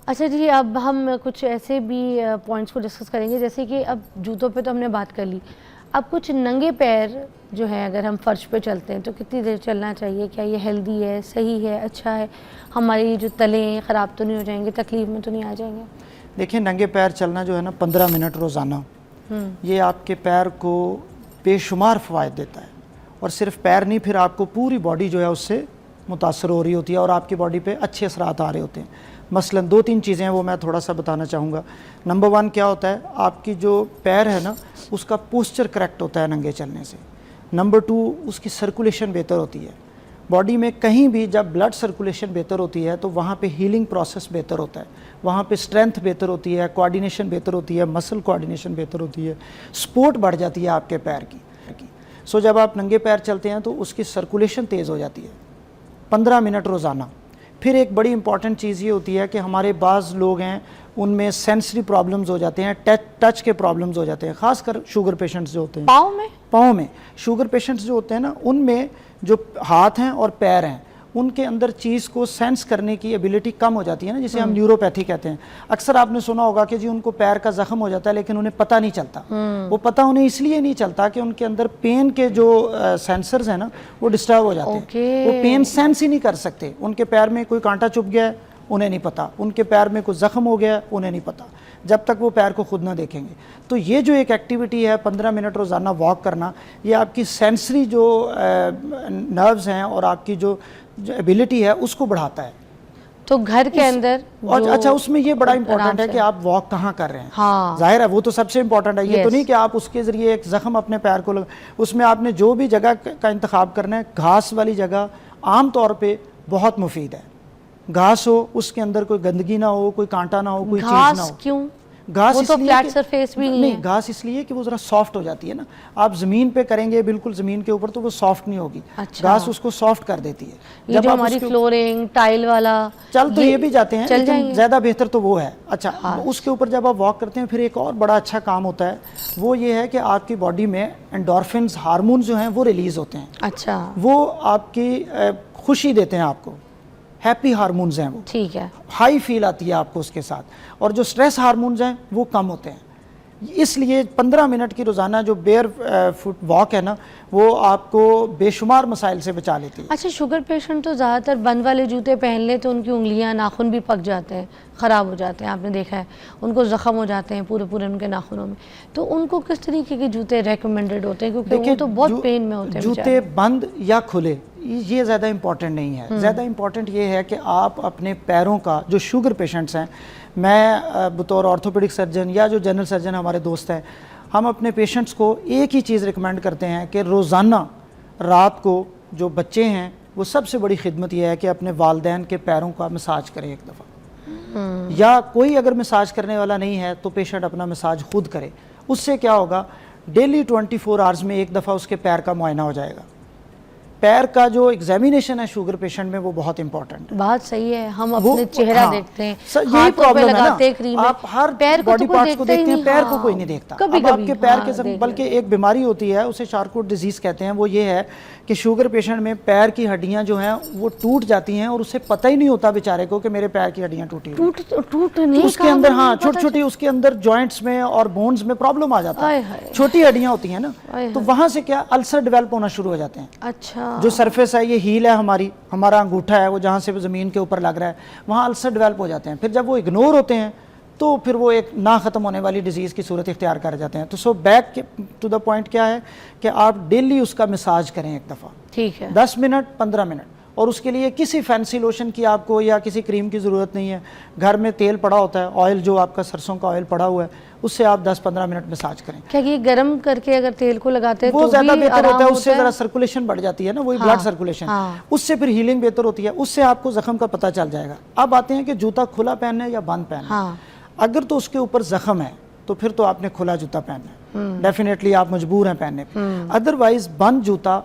اچھا جی، اب ہم کچھ ایسے بھی پوائنٹس کو ڈسکس کریں گے، جیسے کہ اب جوتوں پہ تو ہم نے بات کر لی، اب کچھ ننگے پیر جو ہیں اگر ہم فرش پہ چلتے ہیں تو کتنی دیر چلنا چاہیے؟ کیا یہ ہیلدی ہے، صحیح ہے، اچھا ہے؟ ہماری جو تلے ہیں خراب تو نہیں ہو جائیں گے، تکلیف میں تو نہیں آ جائیں گے؟ دیکھیں، ننگے پیر چلنا جو ہے نا 15 منٹ روزانہ، یہ آپ کے پیر کو بے شمار فوائد دیتا ہے، اور صرف پیر نہیں، پھر آپ کو پوری باڈی جو ہے اس سے متاثر ہو رہی ہوتی ہے اور آپ کی باڈی پہ اچھے اثرات آ رہے ہوتے ہیں۔ مثلا 2-3 چیزیں ہیں وہ میں تھوڑا سا بتانا چاہوں گا۔ نمبر 1 کیا ہوتا ہے، آپ کی جو پیر ہے نا اس کا پوسچر کریکٹ ہوتا ہے ننگے چلنے سے۔ نمبر 2، اس کی سرکولیشن بہتر ہوتی ہے باڈی میں، کہیں بھی جب بلڈ سرکولیشن بہتر ہوتی ہے تو وہاں پہ ہیلنگ پروسیس بہتر ہوتا ہے، وہاں پہ اسٹرینتھ بہتر ہوتی ہے، کوآرڈینیشن بہتر ہوتی ہے، مسل کوآرڈینیشن بہتر ہوتی ہے، سپورٹ بڑھ جاتی ہے آپ کے پیر کی۔ سو جب آپ ننگے پیر چلتے ہیں تو اس کی سرکولیشن تیز ہو جاتی ہے 15 منٹ روزانہ۔ پھر ایک بڑی امپورٹنٹ چیز یہ ہوتی ہے کہ ہمارے بعض لوگ ہیں ان میں سینسری پرابلمز ہو جاتے ہیں، ٹچ کے پرابلمز ہو جاتے ہیں، خاص کر شوگر پیشنٹس جو ہوتے ہیں پاؤں میں شوگر پیشنٹس جو ہوتے ہیں نا، ان میں جو ہاتھ ہیں اور پیر ہیں ان کے اندر چیز کو سینس کرنے کی ایبیلٹی کم ہو جاتی ہے نا، جسے ہم نیوروپیتھی کہتے ہیں۔ اکثر آپ نے سنا ہوگا کہ جی ان کو پیر کا زخم ہو جاتا ہے لیکن انہیں پتہ نہیں چلتا۔ وہ پتہ انہیں اس لیے نہیں چلتا کہ ان کے اندر پین کے جو سینسرز ہیں نا وہ ڈسٹرب ہو جاتے ہیں، وہ پین سینس ہی نہیں کر سکتے۔ ان کے پیر میں کوئی کانٹا چبھ گیا ہے انہیں نہیں پتا، ان کے پیر میں کوئی زخم ہو گیا ہے انہیں نہیں پتا، جب تک وہ پیر کو خود نہ دیکھیں گے۔ تو یہ جو ایک ایکٹیویٹی ہے 15 منٹ روزانہ واک کرنا، یہ آپ کی سینسری جو نروز ہیں اور آپ کی جو ایبیلٹی ہے اس کو بڑھاتا ہے۔ تو گھر کے اندر اچھا، اس میں یہ بڑا امپورٹنٹ ہے کہ آپ واک کہاں کر رہے ہیں۔ ظاہر ہے وہ تو سب سے امپورٹنٹ ہے، یہ تو نہیں کہ آپ اس کے ذریعے ایک زخم اپنے پیر کو اس میں آپ نے جو بھی جگہ کا انتخاب کرنا ہے، گھاس والی جگہ عام طور پہ بہت مفید ہے۔ گھاس ہو، اس کے اندر کوئی گندگی نہ ہو، کوئی کانٹا نہ ہو، کوئی چیز نہ ہو۔ کیوں؟ گھاس وہ تو فلیٹ سرفیس بھی نہیں، گھاس اس لیے کہ وہ ذرا سافٹ ہو جاتی ہے نا، آپ زمین پہ کریں گے بالکل زمین کے اوپر تو وہ سافٹ نہیں ہوگی، گھاس اس کو سافٹ کر دیتی ہے۔ یہ جو ہماری فلورنگ ٹائل والا چل تو یہ بھی جاتے ہیں لیکن زیادہ بہتر تو وہ ہے۔ اچھا، اس کے اوپر جب آپ واک کرتے ہیں پھر ایک اور بڑا اچھا کام ہوتا ہے، وہ یہ ہے کہ آپ کی باڈی میں انڈورفنز ہارمونز جو ہیں وہ ریلیز ہوتے ہیں۔ اچھا، وہ آپ کی خوشی دیتے ہیں، آپ کو ہیپی ہارمونز ہیں، وہ ٹھیک ہے، ہائی فیل آتی ہے آپ کو اس کے ساتھ، اور جو سٹریس ہارمونز ہیں وہ کم ہوتے ہیں۔ اس لیے 15 منٹ کی روزانہ جو بیئر فٹ واک ہے نا وہ آپ کو بے شمار مسائل سے بچا لیتی ہے۔ اچھا، شوگر پیشنٹ تو زیادہ تر بند والے جوتے پہن لے تو ان کی انگلیاں ناخن بھی پک جاتے ہیں، خراب ہو جاتے ہیں، آپ نے دیکھا ہے ان کو زخم ہو جاتے ہیں پورے ان کے ناخنوں میں، تو ان کو کس طریقے کے جوتے ریکمینڈڈ ہوتے ہیں؟ کیونکہ وہ تو بہت پین میں ہوتے ہیں۔ جوتے بند یا کھلے یہ زیادہ امپورٹنٹ نہیں ہے، زیادہ امپورٹنٹ یہ ہے کہ آپ اپنے پیروں کا، جو شوگر پیشنٹس ہیں، میں بطور آرتھوپیڈک سرجن یا جو جنرل سرجن ہمارے دوست ہیں، ہم اپنے پیشنٹس کو ایک ہی چیز ریکمینڈ کرتے ہیں کہ روزانہ رات کو جو بچے ہیں وہ سب سے بڑی خدمت یہ ہے کہ اپنے والدین کے پیروں کا مساج کریں ایک دفعہ، یا کوئی اگر مساج کرنے والا نہیں ہے تو پیشنٹ اپنا مساج خود کرے۔ اس سے کیا ہوگا، ڈیلی 24 آورز میں ایک دفعہ اس کے پیر کا معائنہ ہو جائے گا۔ پیر کا جو ایگزامینیشن ہے شوگر پیشنٹ میں وہ بہت امپورٹنٹ ہے۔ بات صحیح ہے، ہم اپنے چہرہ دیکھتے ہیں، یہی پرابلم ہے نا، آپ ہر باڈی پارٹس کو دیکھتے ہیں، پیر کو کوئی نہیں دیکھتا۔ اب آپ کے پیر کے بلکہ ایک بیماری ہوتی ہے اسے شارکوٹ ڈیزیز کہتے ہیں، وہ یہ ہے کہ شوگر پیشنٹ میں پیر کی ہڈیاں جو ہیں وہ ٹوٹ جاتی ہیں اور اسے پتہ ہی نہیں ہوتا بیچارے کو کہ میرے پیر کی ہڈیاں ٹوٹی ہوئی، اس کے اندر چھوٹی اس کے اندر جوائنٹس میں اور بونز میں پرابلم آ جاتا ہے، چھوٹی ہڈیاں ہوتی ہیں نا، تو وہاں سے کیا السر ڈیولپ ہونا شروع ہو جاتے ہیں۔ اچھا، جو سرفیس ہے، یہ ہیل ہے ہمارا انگوٹھا ہے وہ جہاں سے زمین کے اوپر لگ رہا ہے، وہاں السر ڈیولپ ہو جاتے ہیں، پھر جب وہ اگنور ہوتے ہیں تو پھر وہ ایک نہ ختم ہونے والی ڈیزیز کی صورت اختیار کر جاتے ہیں۔ تو so back to the point کیا ہے کہ آپ ڈیلی اس کا مساج کریں ایک دفعہ، ٹھیک ہے، 10 منٹ 15 منٹ، اور اس کے لیے کسی فینسی لوشن کی آپ کو یا کسی کریم کی ضرورت نہیں ہے، گھر میں تیل پڑا ہوتا ہے، آئل جو آپ کا سرسوں کا آئل پڑا ہوا ہے اس سے آپ 10-15 منٹ مساج کریں۔ کیا یہ گرم کر کے اگر تیل کو لگاتے ہیں وہ تو زیادہ بہتر ہوتا ہے، اس سے ہوتا ذرا سرکولیشن بڑھ جاتی ہے نا، وہی بلڈ سرکولیشن، اس سے پھر ہیلنگ بہتر ہوتی ہے، اس سے آپ کو زخم کا پتہ چل جائے گا۔ اب آتے ہیں کہ جوتا کھلا پہننا ہے یا بند پہننا ہے۔ اگر تو اس کے اوپر زخم ہے تو پھر تو آپ نے کھلا جوتا پہننا ہے، ڈیفینیٹلی آپ مجبور ہیں پہننے پہ۔ ادروائز بند جوتا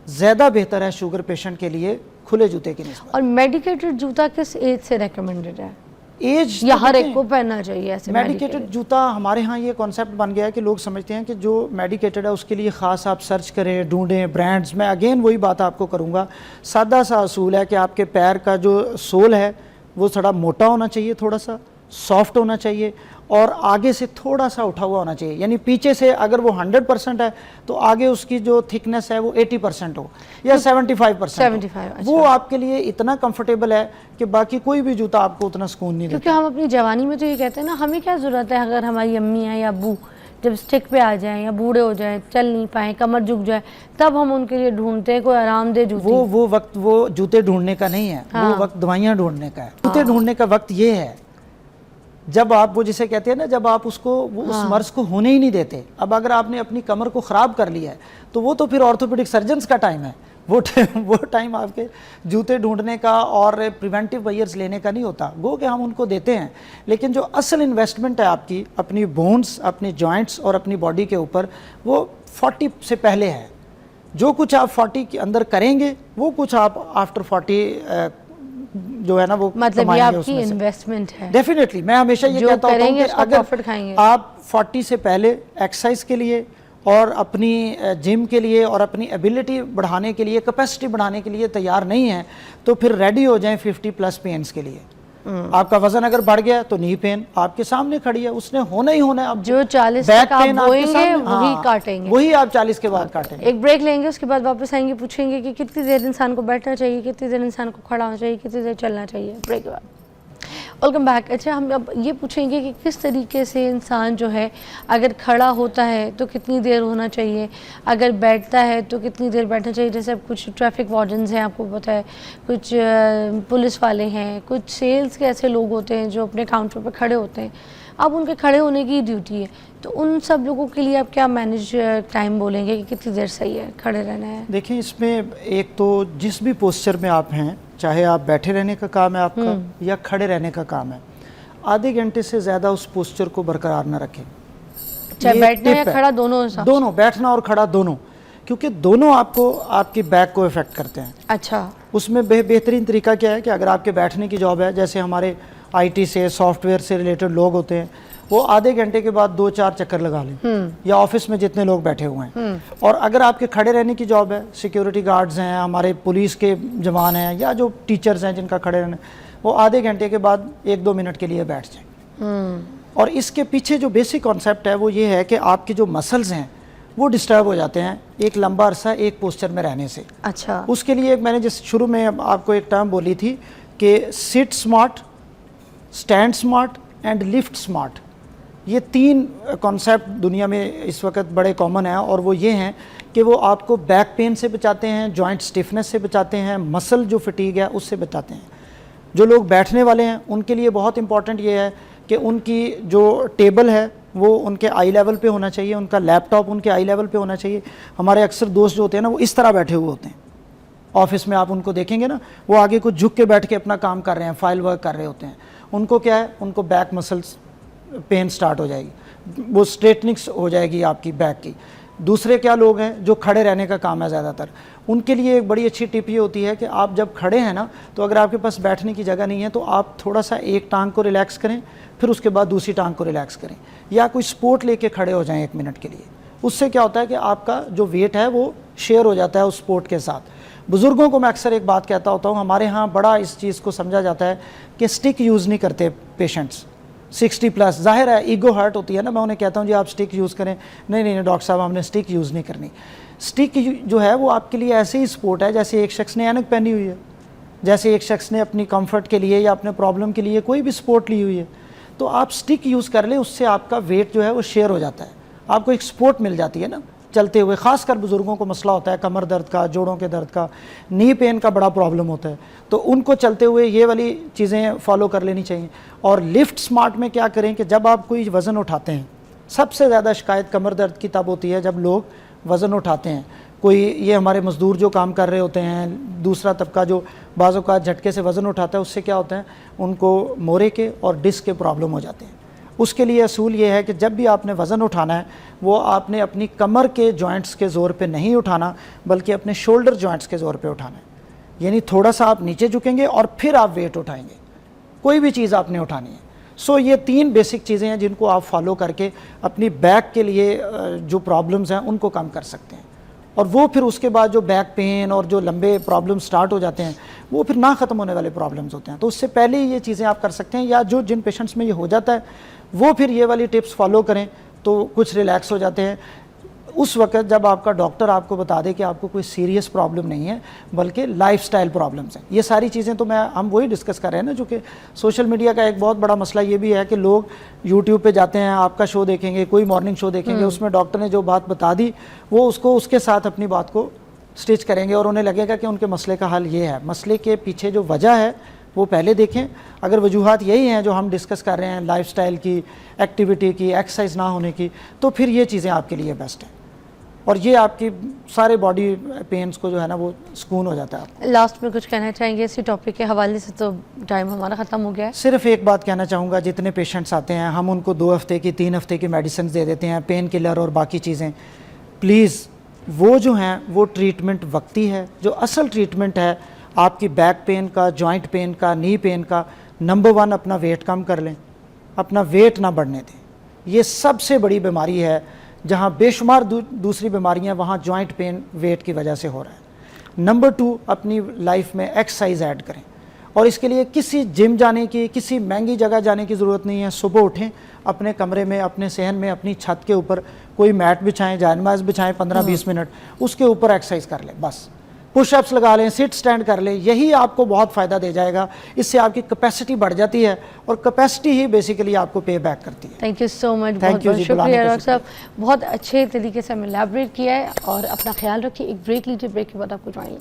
زیادہ بہتر ہے شوگر پیشنٹ کے لیے کھلے جوتے کی نسبت۔ اور میڈیکیٹڈ جوتا کس ایج سے ریکمینڈڈ ہے؟ ایج یا ہر ایک کو پہننا چاہیے ایسے؟ میڈیکیٹڈ جوتا ہمارے ہاں یہ کانسیپٹ بن گیا ہے کہ لوگ سمجھتے ہیں کہ جو میڈیکیٹڈ ہے اس کے لیے خاص آپ سرچ کریں، ڈھونڈیں برانڈز۔ میں اگین وہی بات آپ کو کروں گا، سادہ سا اصول ہے کہ آپ کے پیر کا جو سول ہے وہ تھوڑا موٹا ہونا چاہیے, تھوڑا سا سافٹ ہونا چاہیے, اور آگے سے تھوڑا سا اٹھا ہوا ہونا چاہیے. یعنی پیچھے سے اگر وہ 100% ہے تو آگے اس کی جو تھکنس ہے وہ 80% ہو یا 75% ہو. وہ آپ کے لیے اتنا کمفرٹیبل ہے کہ باقی کوئی بھی جوتا آپ کو اتنا سکون نہیں دیتا. کیونکہ ہم اپنی جوانی میں تو یہ کہتے ہیں نا, ہمیں کیا ضرورت ہے اگر ہماری امی ہیں یا ابو جب اسٹک پہ آ جائیں یا بوڑھے ہو جائیں, چل نہیں پائیں, کمر جھک جائے, تب ہم ان کے لیے ڈھونڈتے ہیں کوئی آرام دہ جوتی. وہ وقت وہ جوتے ڈھونڈنے کا نہیں ہے, وہ وقت دوائیاں ڈھونڈنے کا ہے. جوتے ڈھونڈنے کا وقت یہ ہے جب آپ وہ جسے کہتے ہیں نا, جب آپ اس مرض کو ہونے ہی نہیں دیتے. اب اگر آپ نے اپنی کمر کو خراب کر لیا ہے تو وہ تو پھر آرتھوپیڈک سرجنز کا ٹائم ہے. وہ ٹائم آپ کے جوتے ڈھونڈنے کا اور پریونٹیو میئرز لینے کا نہیں ہوتا. گو کہ ہم ان کو دیتے ہیں, لیکن جو اصل انویسٹمنٹ ہے آپ کی اپنی بونز, اپنی جوائنٹس اور اپنی باڈی کے اوپر, وہ 40 سے پہلے ہے. جو کچھ آپ 40 کے اندر کریں گے وہ کچھ آپ آفٹر 40 جو ہے نا وہ مطلب یہ آپ کی انویسٹمنٹ ہے. ڈیفینیٹلی میں ہمیشہ یہ کہتا ہوں کہ اگر آپ 40 سے پہلے ایکسرسائز کے لیے اور اپنی جم کے لیے اور اپنی ایبلٹی بڑھانے کے لیے, کیپیسٹی بڑھانے کے لیے تیار نہیں ہیں تو پھر ریڈی ہو جائیں 50+ پینس کے لیے. آپ کا وزن اگر بڑھ گیا تو نی پین آپ کے سامنے کھڑی ہے, اس نے ہونا ہی ہونا ہے. اب جو 40 تک آپ بوئیں گے وہی کاٹیں گے, وہی آپ 40 کے بعد کاٹیں گے. ایک بریک لیں گے, اس کے بعد واپس آئیں گے, پوچھیں گے کہ کتنی دیر انسان کو بیٹھنا چاہیے, کتنی دیر انسان کو کھڑا ہونا چاہیے, کتنی دیر چلنا چاہیے. بریک کے بعد ویلکم بیک. اچھا, ہم اب یہ پوچھیں گے کہ کس طریقے سے انسان جو ہے اگر کھڑا ہوتا ہے تو کتنی دیر ہونا چاہیے, اگر بیٹھتا ہے تو کتنی دیر بیٹھنا چاہیے. جیسے اب کچھ ٹریفک وارڈنز ہیں, آپ کو پتہ ہے, کچھ پولیس والے ہیں, کچھ سیلز کے ایسے لوگ ہوتے ہیں جو اپنے کاؤنٹر پہ کھڑے ہوتے ہیں. اب ان کے کھڑے ہونے کی ڈیوٹی ہے, تو ان سب لوگوں کے لیے آپ کیا مینیج ٹائم بولیں گے کہ کتنی دیر صحیح ہے کھڑے رہنا ہے؟ دیکھیں, اس میں ایک تو جس بھی پوسچر میں آپ ہیں, چاہے آپ بیٹھے رہنے کا کام ہے آپ کا یا کھڑے رہنے کا کام ہے, آدھے گھنٹے سے زیادہ اس پوسچر کو برقرار نہ رکھیں. چاہے بیٹھنا یا کھڑا دونوں, بیٹھنا اور کھڑا دونوں, کیونکہ دونوں آپ کو آپ کی بیک کو افیکٹ کرتے ہیں. اچھا, اس میں بہترین طریقہ کیا ہے کہ اگر آپ کے بیٹھنے کی جاب ہے, جیسے ہمارے IT سے سافٹ ویئر سے ریلیٹڈ لوگ ہوتے ہیں, وہ آدھے گھنٹے کے بعد 2-4 چکر لگا لیں, یا آفس میں جتنے لوگ بیٹھے ہوئے ہیں. اور اگر آپ کے کھڑے رہنے کی جاب ہے, سیکیورٹی گارڈز ہیں, ہمارے پولیس کے جوان ہیں, یا جو ٹیچرز ہیں جن کا کھڑے رہنا, وہ آدھے گھنٹے کے بعد 1-2 منٹ کے لیے بیٹھ جائیں. اور اس کے پیچھے جو بیسک کانسیپٹ ہے وہ یہ ہے کہ آپ کے جو مسلز ہیں وہ ڈسٹرب ہو جاتے ہیں ایک لمبا عرصہ ایک پوسچر میں رہنے سے. اچھا, اس کے لیے میں نے جس شروع میں آپ کو ایک ٹرم بولی تھی کہ sit smart, stand smart and lift smart. یہ 3 کانسیپٹ دنیا میں اس وقت بڑے کامن ہیں, اور وہ یہ ہیں کہ وہ آپ کو بیک پین سے بچاتے ہیں, جوائنٹ سٹفنس سے بچاتے ہیں, مسل جو فٹیگ ہے اس سے بچاتے ہیں. جو لوگ بیٹھنے والے ہیں ان کے لیے بہت امپورٹنٹ یہ ہے کہ ان کی جو ٹیبل ہے وہ ان کے آئی لیول پہ ہونا چاہیے, ان کا لیپ ٹاپ ان کے آئی لیول پہ ہونا چاہیے. ہمارے اکثر دوست جو ہوتے ہیں نا وہ اس طرح بیٹھے ہوئے ہوتے ہیں, آفس میں آپ ان کو دیکھیں گے نا, وہ آگے کو جھک کے بیٹھ کے اپنا کام کر رہے ہیں, فائل ورک کر رہے ہوتے ہیں. ان کو کیا ہے, ان کو بیک مسلس پین سٹارٹ ہو جائے گی, وہ اسٹریٹنگس ہو جائے گی آپ کی بیک کی. دوسرے کیا لوگ ہیں جو کھڑے رہنے کا کام ہے زیادہ تر, ان کے لیے ایک بڑی اچھی ٹپ یہ ہوتی ہے کہ آپ جب کھڑے ہیں نا, تو اگر آپ کے پاس بیٹھنے کی جگہ نہیں ہے تو آپ تھوڑا سا ایک ٹانگ کو ریلیکس کریں, پھر اس کے بعد دوسری ٹانگ کو ریلیکس کریں, یا کوئی سپورٹ لے کے کھڑے ہو جائیں 1 منٹ کے لیے. اس سے کیا ہوتا ہے کہ آپ کا جو ویٹ ہے وہ شیئر ہو جاتا ہے اس سپورٹ کے ساتھ. بزرگوں کو میں اکثر ایک بات کہتا ہوتا ہوں, ہمارے ہاں بڑا اس چیز کو سمجھا جاتا ہے کہ سٹک یوز نہیں کرتے پیشنٹس 60+. ظاہر ہے ایگو ہرٹ ہوتی ہے نا, میں انہیں کہتا ہوں جی آپ سٹک یوز کریں, نہیں ڈاکٹر صاحب ہم نے سٹک یوز نہیں کرنی. سٹک جو ہے وہ آپ کے لیے ایسے ہی سپورٹ ہے جیسے ایک شخص نے اینک پہنی ہوئی ہے, جیسے ایک شخص نے اپنی کمفرٹ کے لیے یا اپنے پرابلم کے لیے کوئی بھی سپورٹ لی ہوئی ہے. تو آپ سٹک یوز کر لیں, اس سے آپ کا ویٹ جو ہے وہ شیئر ہو جاتا ہے, آپ کو ایک سپورٹ مل جاتی ہے نا چلتے ہوئے. خاص کر بزرگوں کو مسئلہ ہوتا ہے کمر درد کا, جوڑوں کے درد کا, نی پین کا بڑا پرابلم ہوتا ہے, تو ان کو چلتے ہوئے یہ والی چیزیں فالو کر لینی چاہیے. اور لفٹ سمارٹ میں کیا کریں کہ جب آپ کوئی وزن اٹھاتے ہیں, سب سے زیادہ شکایت کمر درد کی تب ہوتی ہے جب لوگ وزن اٹھاتے ہیں. کوئی یہ ہمارے مزدور جو کام کر رہے ہوتے ہیں, دوسرا طبقہ جو بعض اوقات جھٹکے سے وزن اٹھاتا ہے, اس سے کیا ہوتا ہے ان کو مورے کے اور ڈسک کے پرابلم ہو جاتے ہیں. اس کے لیے اصول یہ ہے کہ جب بھی آپ نے وزن اٹھانا ہے وہ آپ نے اپنی کمر کے جوائنٹس کے زور پہ نہیں اٹھانا, بلکہ اپنے شولڈر جوائنٹس کے زور پہ اٹھانا ہے. یعنی تھوڑا سا آپ نیچے جھکیں گے اور پھر آپ ویٹ اٹھائیں گے, کوئی بھی چیز آپ نے اٹھانی ہے. سو یہ 3 بیسک چیزیں ہیں جن کو آپ فالو کر کے اپنی بیک کے لیے جو پرابلمز ہیں ان کو کم کر سکتے ہیں. اور وہ پھر اس کے بعد جو بیک پین اور جو لمبے پرابلم سٹارٹ ہو جاتے ہیں وہ پھر نہ ختم ہونے والے پرابلمز ہوتے ہیں. تو اس سے پہلے ہی یہ چیزیں آپ کر سکتے ہیں, یا جو جن پیشنٹس میں یہ ہو جاتا ہے وہ پھر یہ والی ٹپس فالو کریں تو کچھ ریلیکس ہو جاتے ہیں اس وقت جب آپ کا ڈاکٹر آپ کو بتا دے کہ آپ کو کوئی سیریس پرابلم نہیں ہے بلکہ لائف سٹائل پرابلمس ہیں. یہ ساری چیزیں تو ہم وہی ڈسکس کر رہے ہیں نا, جو کہ سوشل میڈیا کا ایک بہت بڑا مسئلہ یہ بھی ہے کہ لوگ یوٹیوب پہ جاتے ہیں, آپ کا شو دیکھیں گے, کوئی مارننگ شو دیکھیں گے, اس میں ڈاکٹر نے جو بات بتا دی وہ اس کے ساتھ اپنی بات کو سٹچ کریں گے اور انہیں لگے گا کہ ان کے مسئلے کا حل یہ ہے. مسئلے کے پیچھے جو وجہ ہے وہ پہلے دیکھیں. اگر وجوہات یہی ہیں جو ہم ڈسکس کر رہے ہیں, لائف سٹائل کی, ایکٹیویٹی کی, ایکسرسائز نہ ہونے کی, تو پھر یہ چیزیں آپ کے لیے بیسٹ ہیں اور یہ آپ کی سارے باڈی پینس کو جو ہے نا وہ سکون ہو جاتا ہے. لاسٹ میں کچھ کہنا چاہیں گے اسی ٹاپک کے حوالے سے؟ تو ٹائم ہمارا ختم ہو گیا ہے. صرف ایک بات کہنا چاہوں گا, جتنے پیشنٹس آتے ہیں ہم ان کو 2 ہفتے کی 3 ہفتے کی میڈیسنز دے دیتے ہیں, پین کلر اور باقی چیزیں. پلیز وہ جو ہیں وہ ٹریٹمنٹ وقتی ہے. جو اصل ٹریٹمنٹ ہے آپ کی بیک پین کا, جوائنٹ پین کا, نی پین کا, نمبر 1 اپنا ویٹ کم کر لیں, اپنا ویٹ نہ بڑھنے دیں. یہ سب سے بڑی بیماری ہے. جہاں بے شمار دوسری بیماریاں وہاں جوائنٹ پین ویٹ کی وجہ سے ہو رہا ہے. نمبر 2 اپنی لائف میں ایکسرسائز ایڈ کریں اور اس کے لیے کسی جم جانے کی, کسی مہنگی جگہ جانے کی ضرورت نہیں ہے. صبح اٹھیں, اپنے کمرے میں, اپنے صحن میں, اپنی چھت کے اوپر کوئی میٹ بچھائیں, جائے نماز بچھائیں 15-20 منٹ, اس کے اوپر ایکسرسائز کر لیں. بس پش اپس لگا لیں, سٹ سٹینڈ کر لیں. یہی آپ کو بہت فائدہ دے جائے گا. اس سے آپ کی کیپیسٹی بڑھ جاتی ہے اور کیپیسٹی ہی بیسیکلی آپ کو پے بیک کرتی ہے. Thank you so much, Thank بہت you بہت جی, شکریہ بلانے کا ڈاکٹر صاحب, بہت اچھے طریقے سے ہمیں ایلیبریٹ کیا ہے. اور اپنا خیال رکھیے, ایک بریک لیجیے, بریک کے بعد آپ کو جوائن